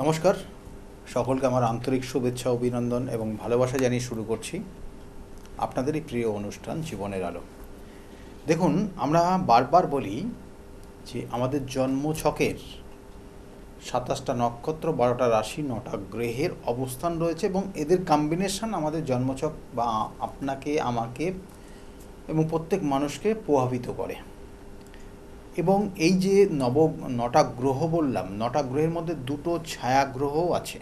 নমস্কার, সকলকে আমার আন্তরিক শুভেচ্ছা, অভিনন্দন এবং ভালোবাসা জানিয়ে শুরু করছি আপনাদেরই প্রিয় অনুষ্ঠান জীবনের আলো। দেখুন, আমরা বারবার বলি যে আমাদের জন্মছকের ২৭টা নক্ষত্র, ১২টা রাশি, ৯টা গ্রহের অবস্থান রয়েছে এবং এদের কম্বিনেশন আমাদের জন্মছক বা আপনাকে, আমাকে এবং প্রত্যেক মানুষকে প্রভাবিত করে। এবং এই যে ৯টা গ্রহ বললাম, ৯টা গ্রহের মধ্যে দুটো ছায়া গ্রহও আছে,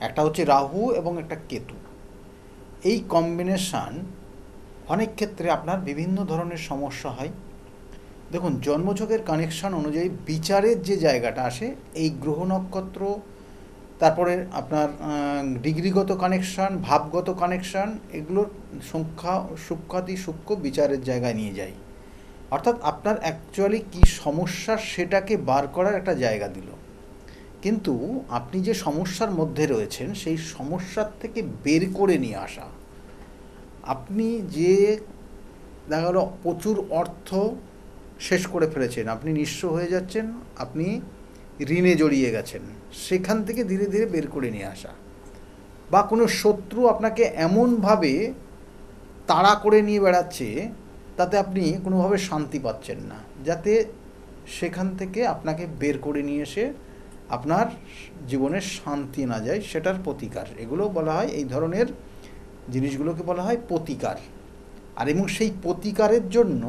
একটা হচ্ছে রাহু এবং একটা কেতু। এই কম্বিনেশান অনেক ক্ষেত্রে আপনার বিভিন্ন ধরনের সমস্যা হয়। দেখুন, জন্মছকের কানেকশান অনুযায়ী বিচারের যে জায়গাটা আসে, এই গ্রহ নক্ষত্র, তারপরে আপনার ডিগ্রিগত কানেকশান, ভাবগত কানেকশান, এগুলোর সূক্ষ্মাতি সূক্ষ্ম বিচারের জায়গায় নিয়ে যায়। অর্থাৎ আপনার অ্যাকচুয়ালি কী সমস্যা সেটাকে বার করার একটা জায়গা দিল। কিন্তু আপনি যে সমস্যার মধ্যে রয়েছেন সেই সমস্যার থেকে বের করে নিয়ে আসা, আপনি যে দেখা গেল প্রচুর অর্থ শেষ করে ফেলেছেন, আপনি নিঃস্ব হয়ে যাচ্ছেন, আপনি ঋণে জড়িয়ে গেছেন, সেখান থেকে ধীরে ধীরে বের করে নিয়ে আসা, বা কোনো শত্রু আপনাকে এমনভাবে তাড়া করে নিয়ে বেড়াচ্ছে তাতে আপনি কোনোভাবে শান্তি পাচ্ছেন না, যাতে সেখান থেকে আপনাকে বের করে নিয়ে এসে আপনার জীবনে শান্তি না যায়, সেটার প্রতিকার। এগুলো বলা হয়, এই ধরনের জিনিসগুলোকে বলা হয় প্রতিকার। আর এবং সেই প্রতিকারের জন্য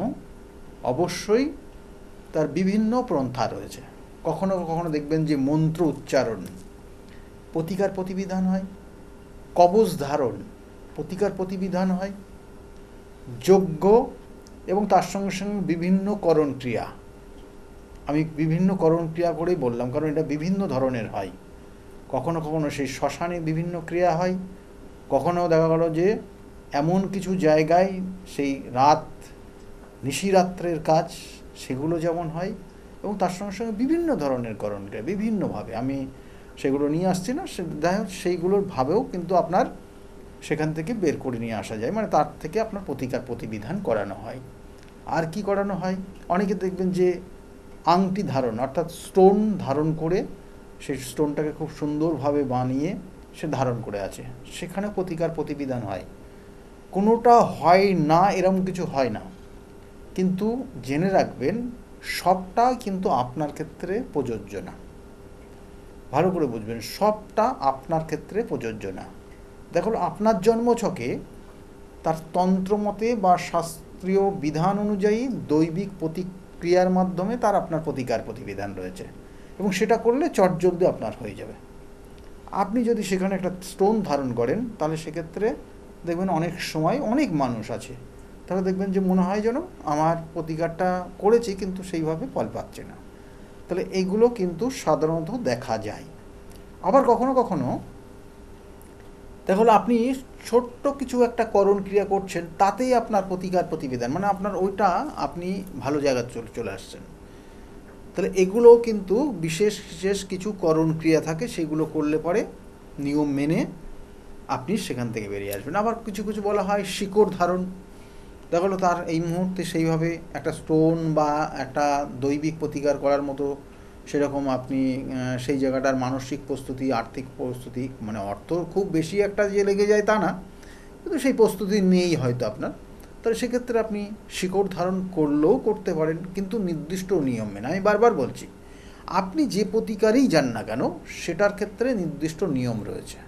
অবশ্যই তার বিভিন্ন পন্থা রয়েছে। কখনো কখনো দেখবেন যে মন্ত্র উচ্চারণ প্রতিকার প্রতিবিধান হয়, কবচ ধারণ প্রতিকার প্রতিবিধান হয়, যজ্ঞ এবং তার সঙ্গে সঙ্গে বিভিন্ন করণ ক্রিয়া। আমি বিভিন্ন করণ ক্রিয়া করেই বললাম, কারণ এটা বিভিন্ন ধরনের হয়। কখনো কখনো সেই শ্মশানে বিভিন্ন ক্রিয়া হয়, কখনো দেখা গেল যে এমন কিছু জায়গায় সেই নিশিরাত্রের কাজ, সেগুলো যেমন হয়, এবং তার সঙ্গে সঙ্গে বিভিন্ন ধরনের করণ ক্রিয়া বিভিন্নভাবে। আমি সেগুলো নিয়ে আসছি না, যাই হোক সেইগুলোর ভাবেও কিন্তু আপনার সেখান থেকে বের করে নিয়ে আসা যায়, মানে তার থেকে আপনার প্রতিকার প্রতিবিধান করানো হয়। আর কি করানো হয়, অনেকে দেখবেন যে আংটি ধারণ, অর্থাৎ স্টোন ধারণ করে সেই স্টোনটাকে খুব সুন্দরভাবে বানিয়ে সে ধারণ করে আছে, সেখানে প্রতিকার প্রতিবিধান হয়। কোনোটা হয় না এরকম কিছু হয় না, কিন্তু জেনে রাখবেন সবটা কিন্তু আপনার ক্ষেত্রে প্রযোজ্য না। ভালো করে বুঝবেন, সবটা আপনার ক্ষেত্রে প্রযোজ্য না। দেখো, আপনার জন্মছকে তার তন্ত্রমতে বা শাস্ত্রীয় বিধান অনুযায়ী দৈবিক প্রতিক্রিয়ার মাধ্যমে তার আপনার প্রতিকার প্রতিবিধান রয়েছে, এবং সেটা করলে চটজলদি আপনার হয়ে যাবে। আপনি যদি সেখানে একটা স্টোন ধারণ করেন, তাহলে সেক্ষেত্রে দেখবেন অনেক সময় অনেক মানুষ আছে, তাহলে দেখবেন যে মনে হয় যেন আমার প্রতিকারটা করেছি কিন্তু সেইভাবে ফল পাচ্ছে না। তাহলে এইগুলো কিন্তু সাধারণত দেখা যায়। আবার কখনো কখনো দেখা হলো আপনি ছোট্ট কিছু একটা করণ ক্রিয়া করছেন, তাতেই আপনার প্রতিকার প্রতিবিধান, মানে আপনার ওইটা আপনি ভালো জায়গায় চলে আসছেন। তাহলে এগুলো কিন্তু বিশেষ বিশেষ কিছু করণ ক্রিয়া থাকে, সেগুলো করলে পরে নিয়ম মেনে আপনি সেখান থেকে বেরিয়ে আসবেন। আবার কিছু কিছু বলা হয় শিকড় ধারণ, দেখা গেলো তার এই মুহূর্তে সেইভাবে একটা স্টোন বা একটা দৈবিক প্রতিকার করার মতো সেরকম আপনি সেই জায়গাটার মানসিক প্রস্তুতি, আর্থিক প্রস্তুতি, মানে অর্থ খুব বেশি একটা যে লেগে যায় তা না, কিন্তু সেই প্রস্তুতি নেই হয়তো আপনার, তাহলে সেক্ষেত্রে আপনি শিকড় ধারণ করলেও করতে পারেন, কিন্তু নির্দিষ্ট নিয়ম মেনে। আমি বারবার বলছি, আপনি যে প্রতিকারেই যান না কেন সেটার ক্ষেত্রে নির্দিষ্ট নিয়ম রয়েছে,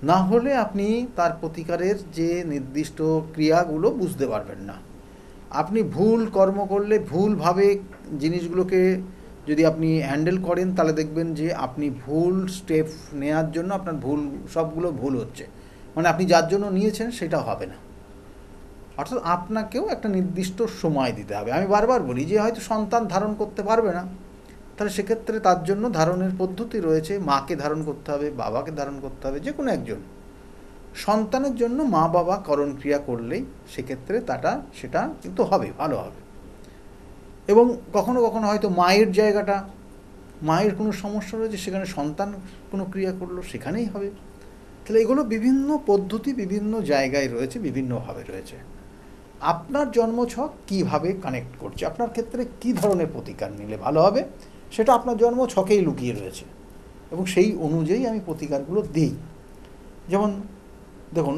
না হলে আপনি তার প্রতিকারের যে নির্দিষ্ট ক্রিয়াগুলো বুঝতে পারবেন না। আপনি ভুল কর্ম করলে, ভুলভাবে জিনিসগুলোকে যদি আপনি হ্যান্ডেল করেন, তাহলে দেখবেন যে আপনি ভুল স্টেপ নেওয়ার জন্য আপনার সবগুলো ভুল হচ্ছে, মানে আপনি যার জন্য নিয়েছেন সেটা হবে না। অর্থাৎ আপনাকেও একটা নির্দিষ্ট সময় দিতে হবে। আমি বারবার বলি যে হয়তো সন্তান ধারণ করতে পারবে না, তাহলে সেক্ষেত্রে তার জন্য ধারণের পদ্ধতি রয়েছে। মাকে ধারণ করতে হবে, বাবাকে ধারণ করতে হবে, যে কোনো একজন। সন্তানের জন্য মা বাবা করণ ক্রিয়া করলেই সেক্ষেত্রে সেটা কিন্তু হবে, ভালো হবে। এবং কখনো কখনো হয়তো মায়ের জায়গাটা, মায়ের কোনো সমস্যা রয়েছে, সেখানে সন্তান কোনো ক্রিয়া করলো, সেখানেই হবে। তাহলে এগুলো বিভিন্ন পদ্ধতি বিভিন্ন জায়গায় রয়েছে, বিভিন্নভাবে রয়েছে। আপনার জন্মছক কীভাবে কানেক্ট করছে, আপনার ক্ষেত্রে কী ধরনের প্রতিকার নিলে ভালো হবে, সেটা আপনার জন্মছকেই লুকিয়ে রয়েছে। এবং সেই অনুযায়ী আমি প্রতিকারগুলো দিই। যেমন দেখুন,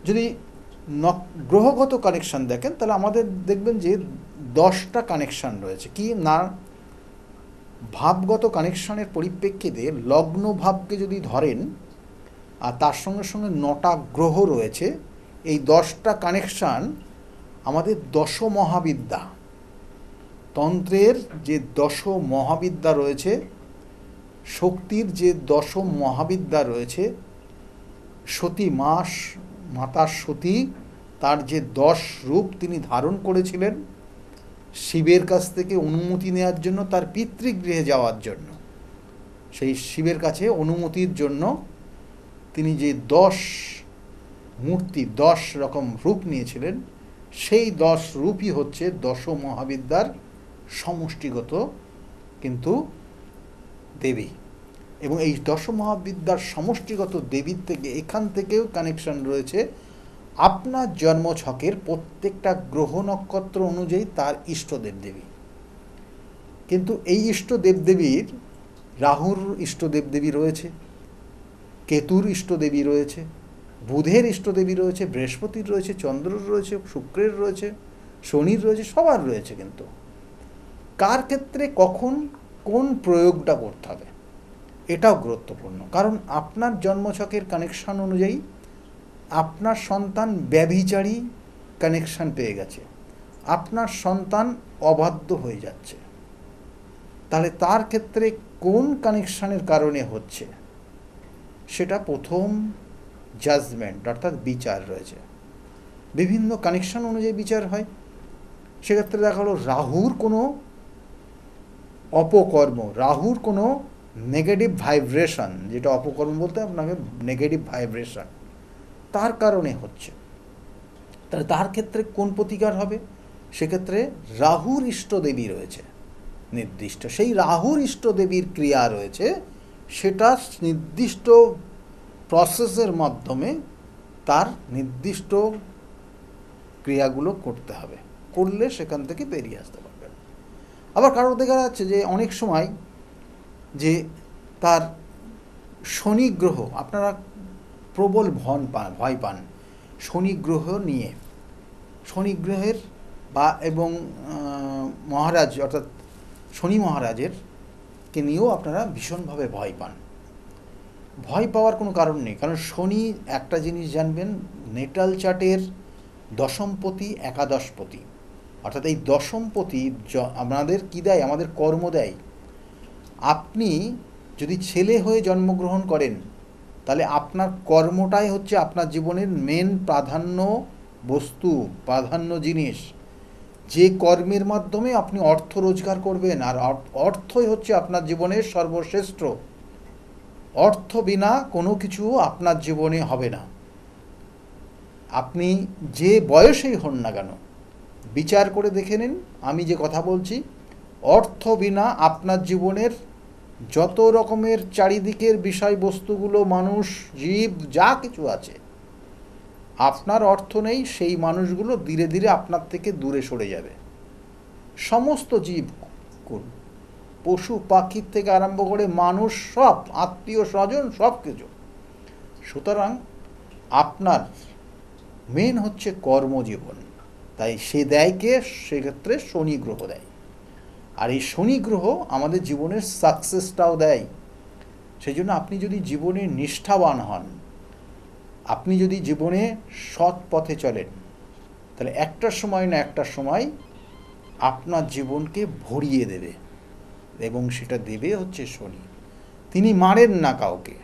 যদি গ্রহগত কানেকশান দেখেন তাহলে আমাদের দেখবেন যে 10টা কানেকশান রয়েছে। কি না, ভাবগত কানেকশানের পরিপ্রেক্ষিতে লগ্ন ভাবকে যদি ধরেন আর তার সঙ্গে সঙ্গে 9টা গ্রহ রয়েছে, এই 10টা কানেকশান আমাদের দশ মহাবিদ্যা, তন্ত্রের যে দশ মহাবিদ্যা রয়েছে, শক্তির যে দশ মহাবিদ্যা রয়েছে, সতী মাতা সতী তার যে 10 রূপ তিনি ধারণ করেছিলেন শিবের কাছ থেকে অনুমতি নেওয়ার জন্য, তার পিতৃগৃহে যাওয়ার জন্য, সেই শিবের কাছে অনুমতির জন্য তিনি যে 10 মূর্তি 10 রকম রূপ নিয়েছিলেন, সেই 10 রূপই হচ্ছে দশ মহাবিদ্যার সমষ্টিগত কিন্তু দেবী। এবং এই দশ মহাবিদ্যার সমষ্টিগত দেবীর থেকে এখান থেকেও কানেকশন রয়েছে আপনার জন্মছকের প্রত্যেকটা গ্রহ নক্ষত্র অনুযায়ী তার ইষ্ট দেবদেবী। কিন্তু এই ইষ্ট দেবদেবীর রাহুর ইষ্ট দেবদেবী রয়েছে, কেতুর ইষ্ট দেবী রয়েছে, বুধের ইষ্ট দেবী রয়েছে, বৃহস্পতির রয়েছে, চন্দ্রের রয়েছে, শুক্রের রয়েছে, শনির রয়েছে, সবার রয়েছে। কিন্তু কার ক্ষেত্রে কখন কোন প্রয়োগটা করতে হবে এটাও গুরুত্বপূর্ণ। কারণ আপনার জন্মছকের কানেকশন অনুযায়ী আপনার সন্তান ব্যভিচারী কানেকশন পেয়ে গেছে, আপনার সন্তান অবাধ্য হয়ে যাচ্ছে, তাহলে তার ক্ষেত্রে কোন কানেকশনের কারণে হচ্ছে সেটা প্রথম জাজমেন্ট অর্থাৎ বিচার রয়েছে। বিভিন্ন কানেকশন অনুযায়ী বিচার হয়। সেক্ষেত্রে দেখা হলো রাহুর কোনো অপকর্ম, রাহুর কোনো নেগেটিভ ভাইব্রেশন, যেটা অপকর্ম বলতে আপনাকে নেগেটিভ ভাইব্রেশন, তার কারণে হচ্ছে। তাহলে তার ক্ষেত্রে কোন প্রতিকার হবে? সেক্ষেত্রে রাহুর ইষ্টদেবী রয়েছে নির্দিষ্ট, সেই রাহুর ইষ্টদেবীর ক্রিয়া রয়েছে, সেটা নির্দিষ্ট প্রসেসের মাধ্যমে তার নির্দিষ্ট ক্রিয়াগুলো করতে হবে, করলে সেখান থেকে বেরিয়ে আসতে পারবেন। আবার কারো দেখা যাচ্ছে যে অনেক সময় যে তার শনি গ্রহ, আপনারা প্রবল ভয় পান শনি গ্রহ নিয়ে, শনি গ্রহের বা এবং মহারাজ অর্থাৎ শনি মহারাজের কে নিয়েও আপনারা ভীষণভাবে ভয় পান। ভয় পাওয়ার কোনো কারণ নেই, কারণ শনি একটা জিনিস জানবেন, নেটাল চার্টের দশমপতি একাদশপতি, অর্থাৎ এই দশমপতি আমাদের কী দেয়? আমাদের কর্ম দেয়। আপনি যদি ছেলে হয়ে জন্মগ্রহণ করেন তাহলে আপনার কর্মটাই হচ্ছে আপনার জীবনের মেন প্রাধান্য বস্তু, প্রাধান্য জিনিস। যে কর্মের মাধ্যমে আপনি অর্থ রোজগার করবেন, আর অর্থই হচ্ছে আপনার জীবনের সর্বশ্রেষ্ঠ। অর্থ বিনা কোনো কিছু আপনার জীবনে হবে না। আপনি যে বয়সেই হন না কেন, বিচার করে দেখে নিন, আমি যে কথা বলছি, অর্থ বিনা আপনার জীবনের যত রকমের চারিদিকের বিষয়বস্তুগুলো, মানুষ, জীব, যা কিছু আছে, আপনার অর্থ নেই, সেই মানুষগুলো ধীরে ধীরে আপনার থেকে দূরে সরে যাবে। সমস্ত জীব, পশু পাখির থেকে আরম্ভ করে মানুষ, সব আত্মীয় স্বজন, সব কিছু। সুতরাং আপনার মেন হচ্ছে কর্মজীবন, তাই সে দেয় কে? সেক্ষেত্রে শনি গ্রহ দেয়। আর এই শনি গ্রহ আমাদের জীবনের সাকসেসটাও দেয়। সেই জন্য আপনি যদি জীবনে নিষ্ঠাবান হন, আপনি যদি জীবনে সৎ পথে চলেন, তাহলে একটা সময় না একটা সময় আপনার জীবনকে ভরিয়ে দেবে, এবং সেটা দেবে হচ্ছে শনি। তিনি মারেন না কাউকে,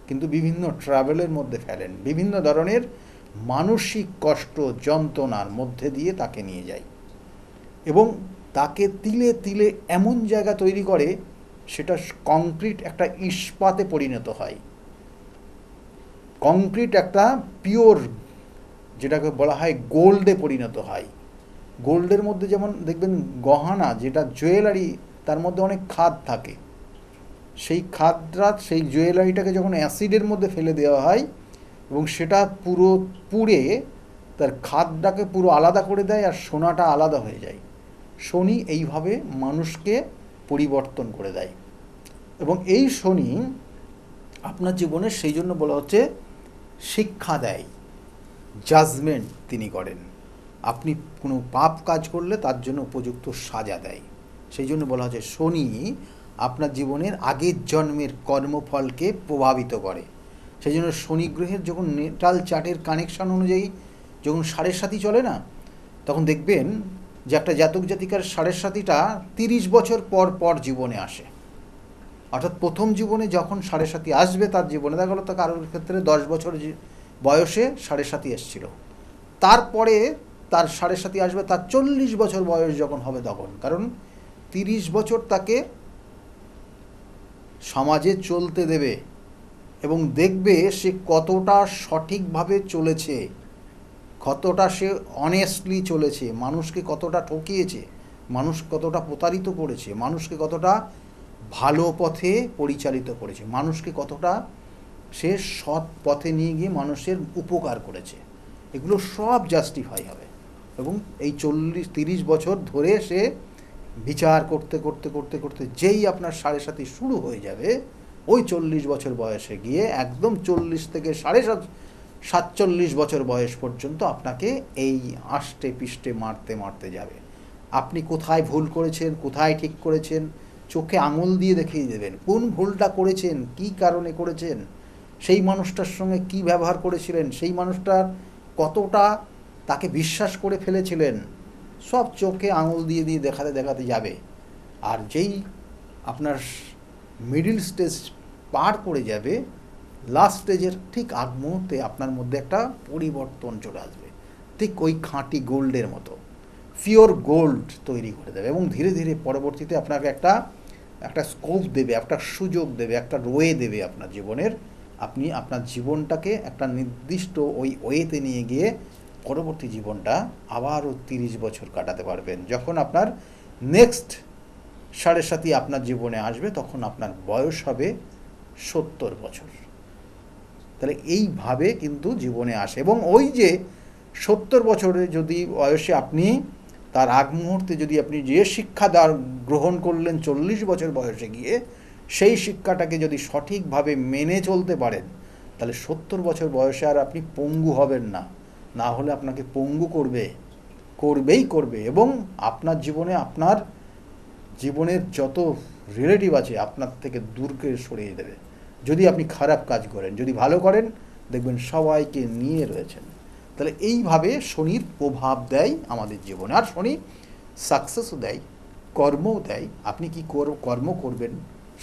কিন্তু বিভিন্ন ট্রাভেলের মধ্যে ফেলেন, বিভিন্ন ধরনের মানসিক কষ্ট যন্ত্রণার মধ্যে দিয়ে তাকে নিয়ে যায়, এবং তাকে তিলে তিলে এমন জায়গা তৈরি করে সেটা কংক্রিট একটা ইস্পাতে পরিণত হয়, কংক্রিট একটা পিওর, যেটাকে বলা হয় গোল্ডে পরিণত হয়। গোল্ডের মধ্যে যেমন দেখবেন গহনা, যেটা জুয়েলারি, তার মধ্যে অনেক খাদ থাকে, সেই খাদটা, সেই জুয়েলারিটাকে যখন অ্যাসিডের মধ্যে ফেলে দেওয়া হয় এবং সেটা পুরো পুড়ে তার খাদটাকে পুরো আলাদা করে দেয়, আর সোনাটা আলাদা হয়ে যায়। শনি এইভাবে মানুষকে পরিবর্তন করে দেয়। এবং এই শনি আপনার জীবনে সেই জন্য বলা হচ্ছে শিক্ষা দেয়, জাজমেন্ট তিনি করেন। আপনি কোনো পাপ কাজ করলে তার জন্য উপযুক্ত সাজা দেয়। সেই জন্য বলা হচ্ছে শনি আপনার জীবনের আগের জন্মের কর্মফলকে প্রভাবিত করে। সেই জন্য শনি গ্রহের যখন নেটাল চার্টের কানেকশান অনুযায়ী যখন সাড়ে চলে না, তখন দেখবেন যে একটা জাতক জাতিকার সাড়ে 30 বছর পর পর জীবনে আসে। অর্থাৎ প্রথম জীবনে যখন 7.5 আসবে তার জীবনে, দেখা গেলো তো কারোর ক্ষেত্রে 10 বছর বয়সে 7.5 এসেছিল, তারপরে তার 7.5 আসবে তার 40 বছর বয়স যখন হবে তখন। কারণ 30 বছর তাকে সমাজে চলতে দেবে এবং দেখবে সে কতটা সঠিকভাবে চলেছে, কতটা সে অনেস্টলি চলেছে, মানুষকে কতটা ঠকিয়েছে, মানুষ কতটা প্রতারিত করেছে, মানুষকে কতটা ভালো পথে পরিচালিত করেছে, মানুষকে কতটা সে সৎ পথে নিয়ে গিয়ে মানুষের উপকার করেছে। এগুলো সব জাস্টিফাই হবে এবং এই 30 বছর ধরে সে বিচার করতে করতে করতে করতে যেই আপনার 7.5 শুরু হয়ে যাবে, ওই 40 বছর বয়সে গিয়ে একদম 40 থেকে 47 বছর বয়স পর্যন্ত আপনাকে এই আষ্টে পিষ্টে মারতে মারতে যাবে। আপনি কোথায় ভুল করেছেন, কোথায় ঠিক করেছেন, চোখে আঙুল দিয়ে দেখিয়ে দেবেন। কোন ভুলটা করেছেন, কী কারণে করেছেন, সেই মানুষটার সঙ্গে কী ব্যবহার করেছিলেন, সেই মানুষটার কতটা তাকে বিশ্বাস করে ফেলেছিলেন, সব চোখে আঙুল দিয়ে দিয়ে দেখাতে দেখাতে যাবে। আর যেই আপনার মিডিল স্টেজ পার করে যাবে, লাস্ট স্টেজের ঠিক আগ মুহূর্তে আপনার মধ্যে একটা পরিবর্তন চলে আসবে, ঠিক ওই খাঁটি গোল্ডের মতো পিওর গোল্ড তৈরি করে দেবে এবং ধীরে ধীরে পরবর্তীতে আপনাকে একটা স্কোপ দেবে, একটা সুযোগ দেবে, একটা ওয়ে দেবে আপনার জীবনের। আপনি আপনার জীবনটাকে একটা নির্দিষ্ট ওই ওয়েতে নিয়ে গিয়ে পরবর্তী জীবনটা আবারও 30 বছর কাটাতে পারবেন। যখন আপনার নেক্সট 7.5 আপনার জীবনে আসবে তখন আপনার বয়স হবে 70 বছর। তাহলে এইভাবে কিন্তু জীবনে আসে এবং ওই যে 70 বছরে যদি বয়সে আপনি তার আগ মুহূর্তে যদি আপনি যে শিক্ষা গ্রহণ করলেন 40 বছর বয়সে গিয়ে, সেই শিক্ষাটাকে যদি সঠিকভাবে মেনে চলতে পারেন, তাহলে 70 বছর বয়সে আর আপনি পঙ্গু হবেন না। না হলে আপনাকে পঙ্গু করবে এবং আপনার জীবনের যত রিলেটিভ আছে আপনার থেকে দূর করে সরিয়ে দেবে। যদি আপনি খারাপ কাজ করেন, যদি ভালো করেন, দেখবেন সবাইকে নিয়ে রয়েছেন। তাহলে এইভাবে শনির প্রভাব দেয় আমাদের জীবনে। আর শনি সাকসেসও দেয়, কর্মও দেয়। আপনি কি কর্ম করবেন,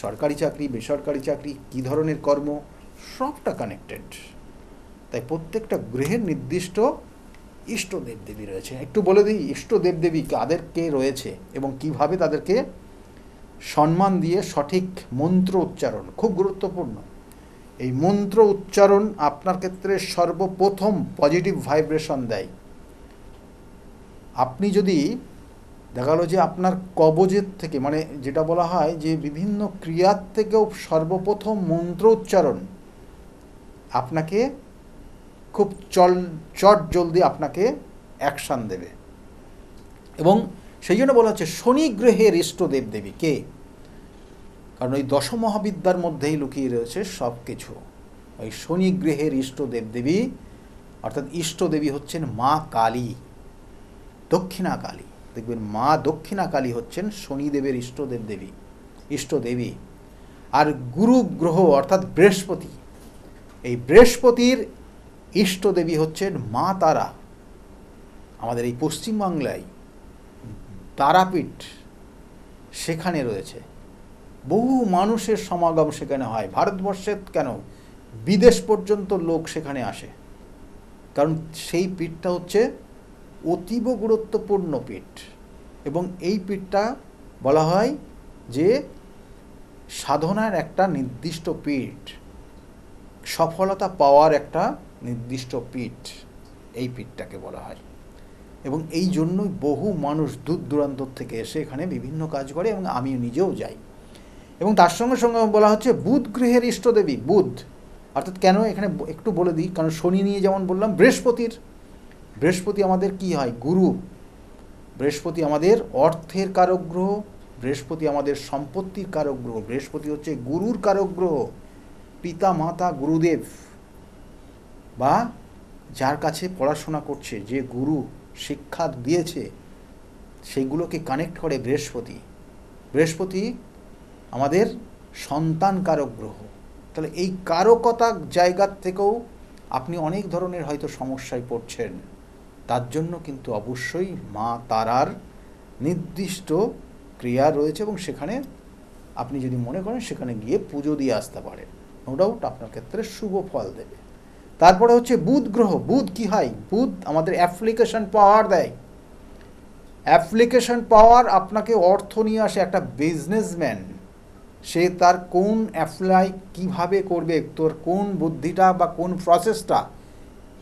সরকারি চাকরি, বেসরকারি চাকরি, কী ধরনের কর্ম, সবটা কানেক্টেড। তাই প্রত্যেকটা গ্রহের নির্দিষ্ট ইষ্ট দেবদেবী রয়েছে। একটু বলে দিই ইষ্ট দেবদেবী কাদেরকে রয়েছে এবং কিভাবে তাদেরকে সম্মান দিয়ে সঠিক মন্ত্র উচ্চারণ খুব গুরুত্বপূর্ণ। এই মন্ত্র উচ্চারণ আপনার ক্ষেত্রে সর্বপ্রথম পজিটিভ ভাইব্রেশন দেয়। আপনি যদি দেখা গেলো যে আপনার কবজের থেকে, মানে যেটা বলা হয় যে বিভিন্ন ক্রিয়ার থেকেও সর্বপ্রথম মন্ত্র উচ্চারণ আপনাকে খুব চট জলদি আপনাকে অ্যাকশান দেবে। এবং সেই জন্য বলা হচ্ছে শনি গ্রহের ইষ্ট দেবদেবী কে? কারণ ওই দশমহাবিদ্যার মধ্যেই লুকিয়ে রয়েছে সব কিছু। ওই শনি গ্রহের ইষ্ট দেবদেবী অর্থাৎ ইষ্টদেবী হচ্ছেন মা কালী, দক্ষিণা কালী। দেখবেন মা দক্ষিণা কালী হচ্ছেন শনিদেবের ইষ্টদেবী। আর গুরু গ্রহ অর্থাৎ বৃহস্পতি, এই বৃহস্পতির ইষ্টদেবী হচ্ছেন মা তারা। আমাদের এই পশ্চিমবাংলায় তারাপীঠ সেখানে রয়েছে, বহু মানুষের সমাগম সেখানে হয়। ভারতবর্ষের কেন, বিদেশ পর্যন্ত লোক সেখানে আসে, কারণ সেই পীঠটা হচ্ছে অতীব গুরুত্বপূর্ণ পীঠ। এবং এই পীঠটা বলা হয় যে সাধনার একটা নির্দিষ্ট পীঠ, সফলতা পাওয়ার একটা নির্দিষ্ট পীঠ, এই পীঠটাকে বলা হয়। এবং এই জন্যই বহু মানুষ দূর দূরান্ত থেকে এসে এখানে বিভিন্ন কাজ করে এবং আমি নিজেও যাই। এবং তার সঙ্গে সঙ্গে বলা হচ্ছে বুধ গ্রহের ইষ্টদেবী বুধ। অর্থাৎ কেন এখানে একটু বলে দিই, কারণ শনি নিয়ে যেমন বললাম, বৃহস্পতি আমাদের কি হয়, গুরু। বৃহস্পতি আমাদের অর্থের কারক গ্রহ, বৃহস্পতি আমাদের সম্পত্তির কারক গ্রহ, বৃহস্পতি হচ্ছে গুরুর কারক গ্রহ, পিতা মাতা গুরুদেব বা যার কাছে পড়াশোনা করছে, যে গুরু শিক্ষা দিয়েছে, সেইগুলোকে কানেক্ট করে বৃহস্পতি। বৃহস্পতি আমাদের সন্তান কারক গ্রহ। তাহলে এই কারকতার জায়গার থেকেও আপনি অনেক ধরনের হয়তো সমস্যায় পড়ছেন। তার জন্য কিন্তু অবশ্যই মা তারার নির্দিষ্ট ক্রিয়া রয়েছে এবং সেখানে আপনি যদি মনে করেন সেখানে গিয়ে পুজো দিয়ে আসতে পারেন, নো ডাউট আপনার ক্ষেত্রে শুভ ফল দেবে। তারপরে হচ্ছে বুধ গ্রহ। বুধ কি হয়? বুধ আমাদের অ্যাপ্লিকেশন পাওয়ার দেয়। অ্যাপ্লিকেশন পাওয়ার, আপনাকে অর্থ নিয়ে আসে। একটা বিজনেসম্যান সে তার কোন অ্যাপ্লাই কিভাবে করবে, তোর কোন বুদ্ধিটা বা কোন প্রসেসটা,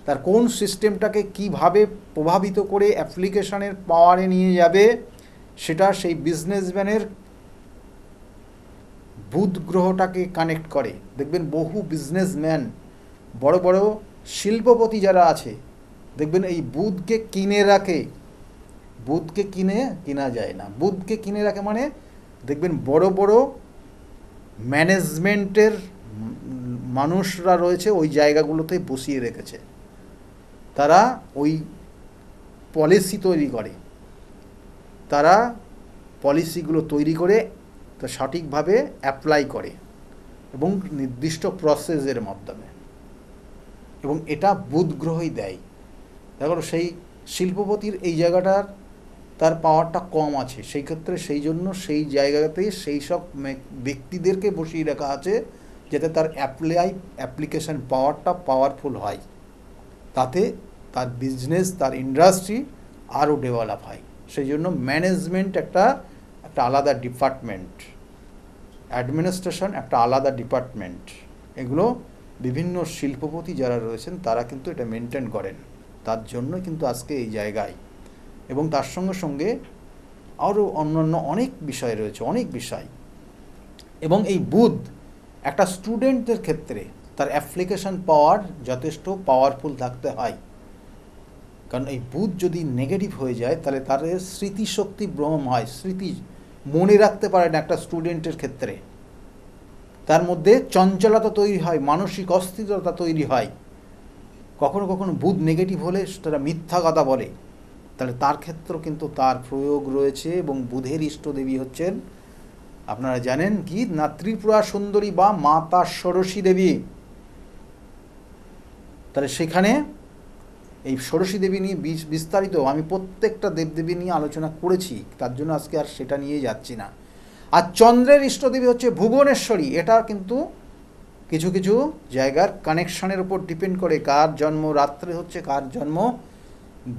তার কোন সিস্টেমটাকে কিভাবে প্রভাবিত করে অ্যাপ্লিকেশনের পাওয়ারে নিয়ে যাবে, সেটা সেই বিজনেসম্যানের বুধ গ্রহটাকে কানেক্ট করে। দেখবেন বহু বিজনেসম্যান, বড় বড় শিল্পপতি যারা আছে, দেখবেন এই বুধকে কিনে রাখে। বুধকে কিনা যায় না, বুধকে কিনে রাখে মানে দেখবেন বড় বড় ম্যানেজমেন্টের মানুষরা রয়েছে ওই জায়গাগুলোতে বসিয়ে রেখেছে। তারা ওই পলিসি তৈরি করে, তারা পলিসিগুলো তৈরি করে তা সঠিকভাবে অ্যাপ্লাই করে এবং নির্দিষ্ট প্রসেসের মাধ্যমে, এবং এটা বুধ গ্রহই দেয়। দেখো সেই শিল্পপতির এই জায়গাটার তার পাওয়ারটা কম আছে, সেই ক্ষেত্রে সেই জন্য সেই জায়গাতেই সেই সব ব্যক্তিদেরকে বসিয়ে রাখা আছে যাতে তার অ্যাপ্লিকেশন পাওয়ারটা পাওয়ারফুল হয়, তাতে তার বিজনেস, তার ইন্ডাস্ট্রি আরও ডেভেলপ হয়। সেই জন্য ম্যানেজমেন্ট একটা আলাদা ডিপার্টমেন্ট, অ্যাডমিনিস্ট্রেশন একটা আলাদা ডিপার্টমেন্ট। এগুলো বিভিন্ন শিল্পপতি যারা রয়েছেন তারা কিন্তু এটা মেনটেন করেন, তার জন্য কিন্তু আজকে এই জায়গায়। এবং তার সঙ্গে সঙ্গে আরও অন্যান্য অনেক বিষয় রয়েছে, অনেক বিষয়। এবং এই বুধ একটা স্টুডেন্টদের ক্ষেত্রে তার অ্যাপ্লিকেশন পাওয়ার যথেষ্ট পাওয়ারফুল থাকতে হয়, কারণ এই বুধ যদি নেগেটিভ হয়ে যায় তাহলে তার স্মৃতিশক্তি ভ্রম হয়, স্মৃতি মনে রাখতে পারে না। একটা স্টুডেন্টের ক্ষেত্রে তার মধ্যে চঞ্চলতা তৈরি হয়, মানসিক অস্থিরতা তৈরি হয়। কখনো কখনো বুধ নেগেটিভ হলে তারা মিথ্যা কথা বলে, তাহলে তার ক্ষেত্রেও কিন্তু তার প্রয়োগ রয়েছে। এবং বুধের ইষ্টদেবী হচ্ছেন, আপনারা জানেন কি না, ত্রিপুরা সুন্দরী বা মাতা ষোড়শী দেবী। তাহলে সেখানে এই ষোড়শী দেবী নিয়ে বিস্তারিত আমি প্রত্যেকটা দেবদেবী নিয়ে আলোচনা করেছি, তার জন্য আজকে আর সেটা নিয়ে যাচ্ছি না। আর চন্দ্রের ইষ্টদেবী হচ্ছে ভুবনেশ্বরী। এটা কিন্তু কিছু কিছু জায়গার কানেকশনের উপর ডিপেন্ড করে, কার জন্ম রাত্রে হচ্ছে, কার জন্ম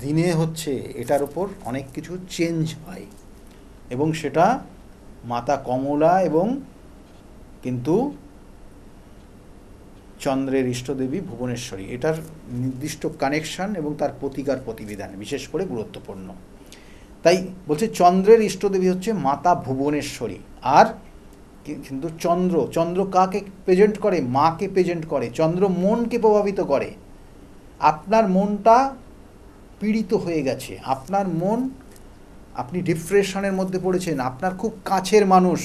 দিনে হচ্ছে, এটার উপর অনেক কিছু চেঞ্জ হয়। এবং সেটা মাতা কমলা এবং কিন্তু চন্দ্রের ইষ্টদেবী ভুবনেশ্বরী, এটার নির্দিষ্ট কানেকশন এবং তার প্রতিকার প্রতিবিধান বিশেষ করে গুরুত্বপূর্ণ। তাই বলছে চন্দ্রের ইষ্টদেবী হচ্ছে মাতা ভুবনেশ্বরী। আর কিন্তু চন্দ্র কাকে প্রেজেন্ট করে? মাকে প্রেজেন্ট করে। চন্দ্র মনকে প্রভাবিত করে। আপনার মনটা পীড়িত হয়ে গেছে, আপনার মন, আপনি ডিপ্রেশনের মধ্যে পড়েছেন, আপনার খুব কাছের মানুষ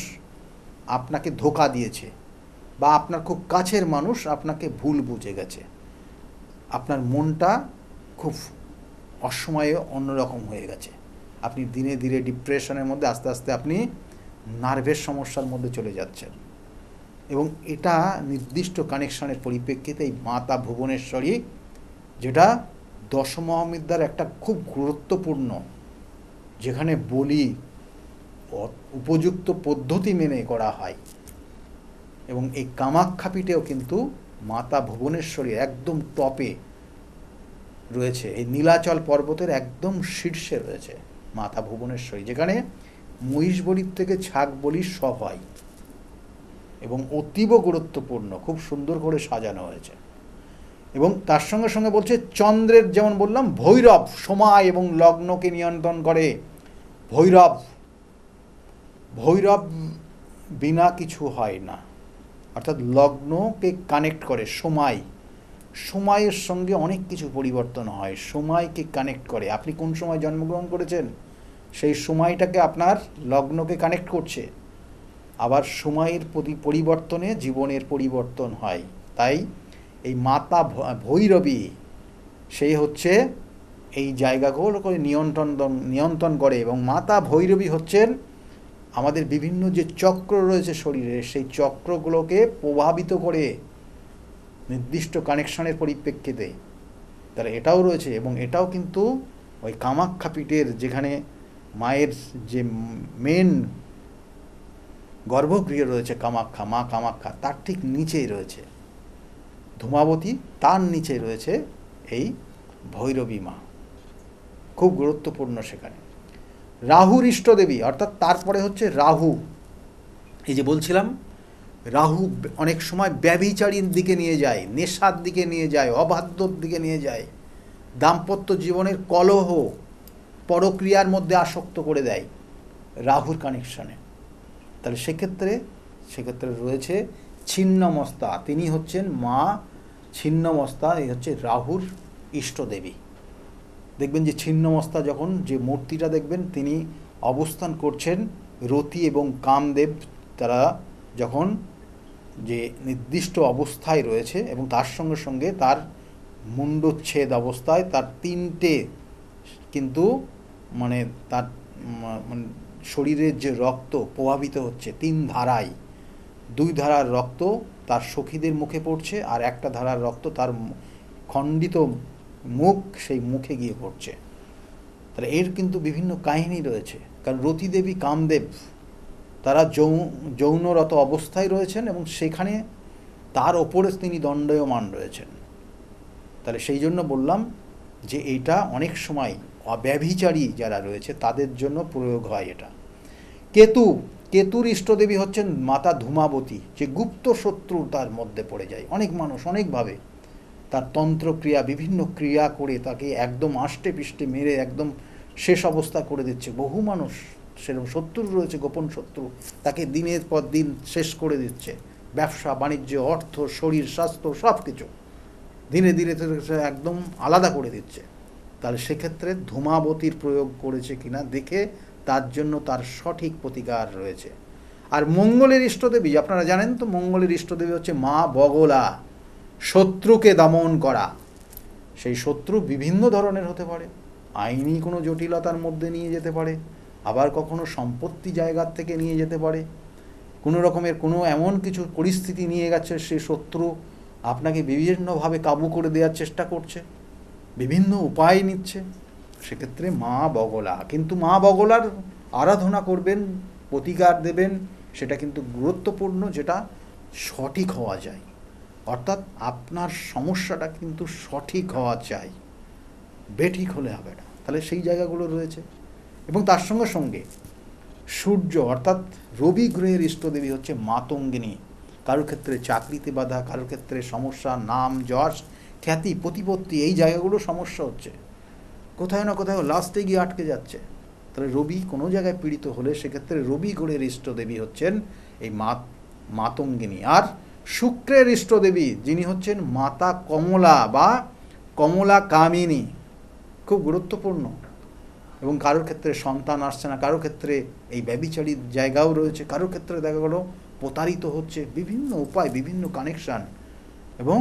আপনাকে ধোঁকা দিয়েছে, বা আপনার খুব কাছের মানুষ আপনাকে ভুল বুঝে গেছে, আপনার মনটা খুব অসময়ে অন্যরকম হয়ে গেছে, আপনি দিনে ধীরে ডিপ্রেশনের মধ্যে আস্তে আস্তে আপনি নার্ভের সমস্যার মধ্যে চলে যাচ্ছেন। এবং এটা নির্দিষ্ট কানেকশনের পরিপ্রেক্ষিতে এই মাতা ভুবনেশ্বরী, যেটা দশমহাবিদ্যার একটা খুব গুরুত্বপূর্ণ, যেখানে বলি উপযুক্ত পদ্ধতি মেনে করা হয়। এবং এই কামাখ্যাপীঠেও কিন্তু মাতা ভুবনেশ্বরী একদম টপে রয়েছে, এই নীলাচল পর্বতের একদম শীর্ষে রয়েছে মাতা ভুবনেশ্বরী, যেখানে মহিষ বলির থেকে ছাগ বলি সব হয় এবং অতীব গুরুত্বপূর্ণ, খুব সুন্দর করে সাজানো হয়েছে। এবং তার সঙ্গে সঙ্গে বলছে চন্দ্রের, যেমন বললাম, ভৈরব সময় এবং লগ্নকে নিয়ন্ত্রণ করে। ভৈরব বিনা কিছু হয় না, অর্থাৎ লগ্নকে কানেক্ট করে। সময়ের সঙ্গে অনেক কিছু পরিবর্তন হয়, সময়কে কানেক্ট করে। আপনি কোন সময় জন্মগ্রহণ করেছেন সেই সময়টাকে আপনার লগ্নকে কানেক্ট করছে। আবার সময়ের পরিবর্তনে জীবনের পরিবর্তন হয়। তাই এই মাতা ভৈরবী সেই হচ্ছে এই জায়গাগুলোকে নিয়ন্ত্রণ করে, এবং মাতা ভৈরবী হচ্ছেন আমাদের বিভিন্ন যে চক্র রয়েছে শরীরে, সেই চক্রগুলোকে প্রভাবিত করে নির্দিষ্ট কানেকশনের পরিপ্রেক্ষিতে। তাহলে এটাও রয়েছে, এবং এটাও কিন্তু ওই কামাখ্যা পীঠের যেখানে মায়ের যে মেন গর্ভগৃহ রয়েছে কামাখ্যা, মা কামাখ্যা, তার ঠিক নিচেই রয়েছে ধূমাবতী, তার নিচে রয়েছে এই ভৈরবী মা, খুব গুরুত্বপূর্ণ সেখানে। রাহুর ইষ্টদেবী, অর্থাৎ তারপরে হচ্ছে রাহু। এই যে বলছিলাম রাহু অনেক সময় ব্যভিচারীর দিকে নিয়ে যায়, নেশার দিকে নিয়ে যায়, অবাধ্যর দিকে নিয়ে যায়, দাম্পত্য জীবনের কলহ, পরক্রিয়ার মধ্যে আসক্ত করে দেয় রাহুর কানেকশনে। তাহলে সেক্ষেত্রে রয়েছে ছিন্নমস্তা, তিনি হচ্ছেন মা ছিন্নমস্তা, এই হচ্ছে রাহুর ইষ্টদেবী। দেখবেন যে ছিন্নমস্তা যখন যে মূর্তিটা দেখবেন, তিনি অবস্থান করছেন রতি এবং কামদেব, তারা যখন যে নির্দিষ্ট অবস্থায় রয়েছে, এবং তার সঙ্গে সঙ্গে তার মুণ্ডচ্ছেদ অবস্থায় তার তিনটে কিন্তু মানে তার মানে শরীরের যে রক্ত প্রভাবিত হচ্ছে তিন ধারায়, দুই ধারার রক্ত তার সখীদের মুখে পড়ছে, আর একটা ধারার রক্ত তার খণ্ডিত মুখ, সেই মুখে গিয়ে পড়ছে। তাহলে এর কিন্তু বিভিন্ন কাহিনী রয়েছে, কারণ রতিদেবী কামদেব তারা যৌনরত অবস্থায় রয়েছেন, এবং সেখানে তার ওপরে তিনি দণ্ডায়মান রয়েছেন। তাহলে সেই জন্য বললাম যে এইটা অনেক সময় অব্যভিচারী যারা রয়েছে তাদের জন্য প্রয়োগ হয় এটা। কেতুর ইষ্টদেবী হচ্ছেন মাতা ধূমাবতী, যে গুপ্ত শত্রু তার মধ্যে পড়ে যায়। অনেক মানুষ অনেকভাবে তার তন্ত্রক্রিয়া, বিভিন্ন ক্রিয়া করে তাকে একদম আষ্টে পিষ্টে মেরে একদম শেষ অবস্থা করে দিচ্ছে। বহু মানুষ সেরকম শত্রু রয়েছে, গোপন শত্রু, তাকে দিনের পর দিন শেষ করে দিচ্ছে। ব্যবসা বাণিজ্য, অর্থ, শরীর, স্বাস্থ্য সব কিছু ধীরে ধীরে একদম আলাদা করে দিচ্ছে। তাহলে সেক্ষেত্রে ধূমাবতীর প্রয়োগ করেছে কিনা দেখে তার জন্য তার সঠিক প্রতিকার রয়েছে। আর মঙ্গলের ইষ্টদেবী আপনারা জানেন তো, মঙ্গলের ইষ্টদেবী হচ্ছে মা বগলা, শত্রুকে দমন করা। সেই শত্রু বিভিন্ন ধরনের হতে পারে, আইনি কোনো জটিলতার মধ্যে নিয়ে যেতে পারে, আবার কখনো সম্পত্তি জায়গার থেকে নিয়ে যেতে পারে, কোনো রকমের কোনো এমন কিছু পরিস্থিতি নিয়ে গেছে, সেই শত্রু আপনাকে বিভিন্নভাবে কাবু করে দেওয়ার চেষ্টা করছে, বিভিন্ন উপায় নিচ্ছে। সেক্ষেত্রে মা বগলা, কিন্তু মা বগলার আরাধনা করবেন, প্রতিকার দেবেন, সেটা কিন্তু গুরুত্বপূর্ণ, যেটা সঠিক হওয়া যায়। অর্থাৎ আপনার সমস্যাটা কিন্তু সঠিক হওয়া চাই, বেঠিক হলে হবে না। তাহলে সেই জায়গাগুলো রয়েছে। এবং তার সঙ্গে সঙ্গে সূর্য অর্থাৎ রবি গ্রহের ইষ্টদেবী হচ্ছে মাতঙ্গিনী। কারোর ক্ষেত্রে চাকরিতে বাধা, কারোর ক্ষেত্রে সমস্যা, নাম যশ খ্যাতি প্রতিপত্তি, এই জায়গাগুলো সমস্যা হচ্ছে, কোথায় না কোথাও লাস্টে গিয়ে আটকে যাচ্ছে। তাহলে রবি কোনো জায়গায় পীড়িত হলে সেক্ষেত্রে রবি গ্রহের ইষ্টদেবী হচ্ছেন এই মাতঙ্গিনী। আর শুক্রের ইষ্টদেবী যিনি হচ্ছেন মাতা কমলা বা কমলা কামিনী, খুব গুরুত্বপূর্ণ। এবং কারোর ক্ষেত্রে সন্তান আসছে না, কারোর ক্ষেত্রে এই ব্যভিচারীর জায়গাও রয়েছে, কারোর ক্ষেত্রে দেখা গেলো প্রতারিত হচ্ছে, বিভিন্ন উপায়, বিভিন্ন কানেকশান। এবং